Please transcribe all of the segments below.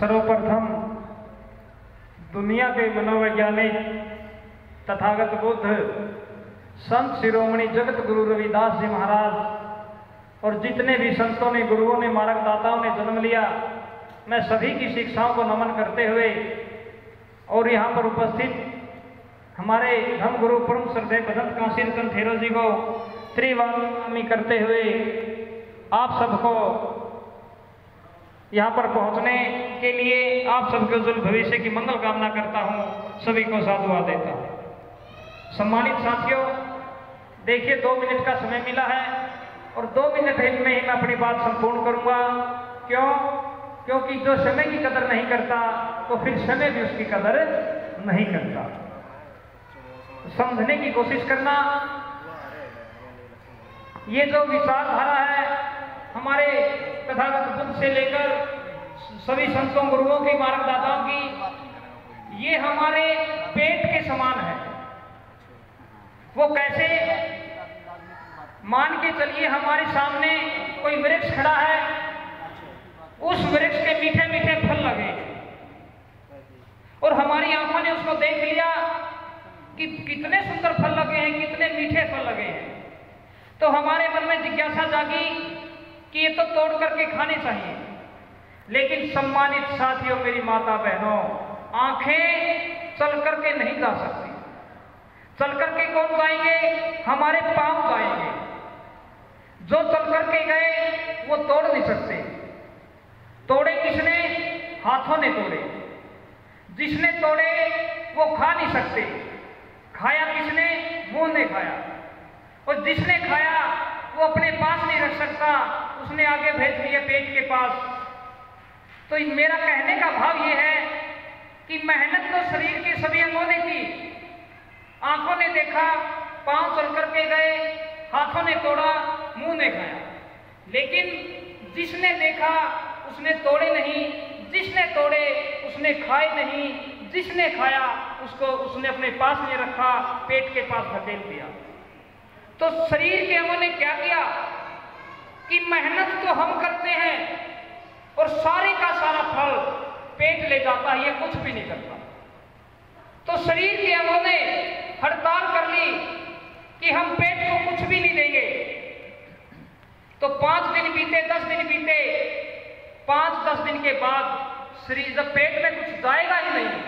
सर्वप्रथम दुनिया के मनोवैज्ञानिक तथागत बुद्ध संत शिरोमणि जगत गुरु रविदास जी महाराज और जितने भी संतों ने, गुरुओं ने, मार्गदाताओं ने जन्म लिया, मैं सभी की शिक्षाओं को नमन करते हुए और यहाँ पर उपस्थित हमारे धर्म गुरु परम श्रद्धेय भदंत काशी रतन थेरो जी को त्रिवामी करते हुए आप सबको यहाँ पर पहुँचने के लिए आप सबके उज्जवल भविष्य की मंगल कामना करता हूँ, सभी को साधुवाद देता हूँ। सम्मानित साथियों, देखिए 2 मिनट का समय मिला है और 2 मिनट में ही मैं अपनी बात संपूर्ण करूँगा। क्यों? क्योंकि जो समय की कदर नहीं करता तो फिर समय भी उसकी कदर नहीं करता। समझने की कोशिश करना, ये जो विचारधारा है हमारे तथागत बुद्ध से लेकर सभी संतों, गुरुओं की, मार्गदाताओं की, ये हमारे पेट के समान है। वो कैसे? मान के चलिए हमारे सामने कोई वृक्ष खड़ा है, उस वृक्ष के मीठे मीठे फल लगे और हमारी आंखों ने उसको देख लिया कि कितने सुंदर फल लगे हैं, कितने मीठे फल लगे हैं। तो हमारे मन में जिज्ञासा जागी कि ये तो तोड़ करके खाने चाहिए। लेकिन सम्मानित साथियों, मेरी माता बहनों, आंखें चल करके नहीं जा सकती। चल करके कौन जाएंगे? हमारे पांव जाएंगे। जो चल करके गए वो तोड़ नहीं सकते। तोड़े किसने? हाथों ने तोड़े। जिसने तोड़े वो खा नहीं सकते। खाया किसने? मुंह ने खाया। और जिसने खाया वो अपने पास नहीं रख सकता, उसने आगे भेज दिया पेट के पास। तो मेरा कहने का भाव ये है कि मेहनत तो शरीर के सभी अंगों ने की। आंखों ने देखा, पांव चल करके गए, हाथों ने तोड़ा, मुंह ने खाया। लेकिन जिसने देखा उसने तोड़े नहीं, जिसने तोड़े उसने खाए नहीं, जिसने खाया उसको उसने अपने पास नहीं रखा, पेट के पास धकेल दिया। तो शरीर के अंगों ने क्या किया कि मेहनत तो हम करते हैं और सारे का सारा फल पेट ले जाता है, ये कुछ भी नहीं करता। तो शरीर के अंगों ने हड़ताल कर ली कि हम पेट को कुछ भी नहीं देंगे। तो 5 दिन बीते, 10 दिन बीते, 5-10 दिन के बाद शरीर जब पेट में कुछ जाएगा ही नहीं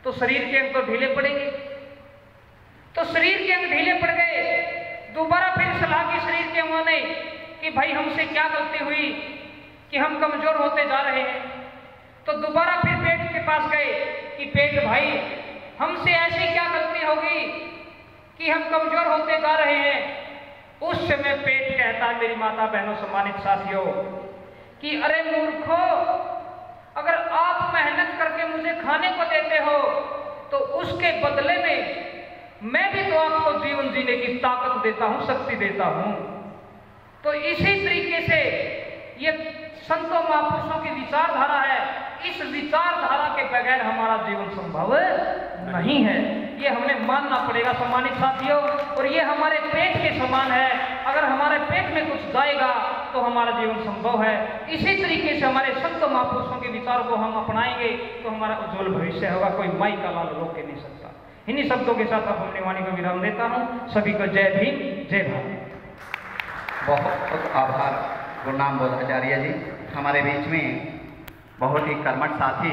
तो शरीर के अंग तो ढीले पड़ेंगे। तो शरीर के अंग ढीले पड़ गए। दोबारा फिर सलाह की शरीर के अंगों ने कि भाई हमसे क्या गलती हुई कि हम कमजोर होते जा रहे हैं। तो दोबारा फिर पेट के पास गए कि पेट भाई हमसे ऐसी क्या गलती होगी कि हम कमजोर होते जा रहे हैं। उस समय पेट कहता है, मेरी माता बहनों, सम्मानित साथियों, कि अरे मूर्खो, अगर आप मेहनत करके मुझे खाने को देते हो तो उसके बदले में मैं भी तो आपको जीवन जीने की ताकत देता हूं, शक्ति देता हूं। तो इसी तरीके से ये संतों महापुरुषों की विचारधारा है। इस विचारधारा के बगैर हमारा जीवन संभव नहीं है, ये हमें मानना पड़ेगा सम्मानित साथियों। और ये हमारे पेट के समान है। अगर हमारे पेट में कुछ जाएगा तो हमारा जीवन संभव है। इसी तरीके से हमारे संत महापुरुषों के विचारों को हम अपनाएंगे तो हमारा उज्जवल भविष्य होगा। कोई माई का लाल रोक के नहीं सकता। इन्हीं शब्दों के साथ अपनी वाणी को विराम देता हूँ। सभी को जय भीम, जय भारत। बहुत बहुत आभार गुरुनाम बोधाचार्य जी। हमारे बीच में बहुत ही कर्मठ साथी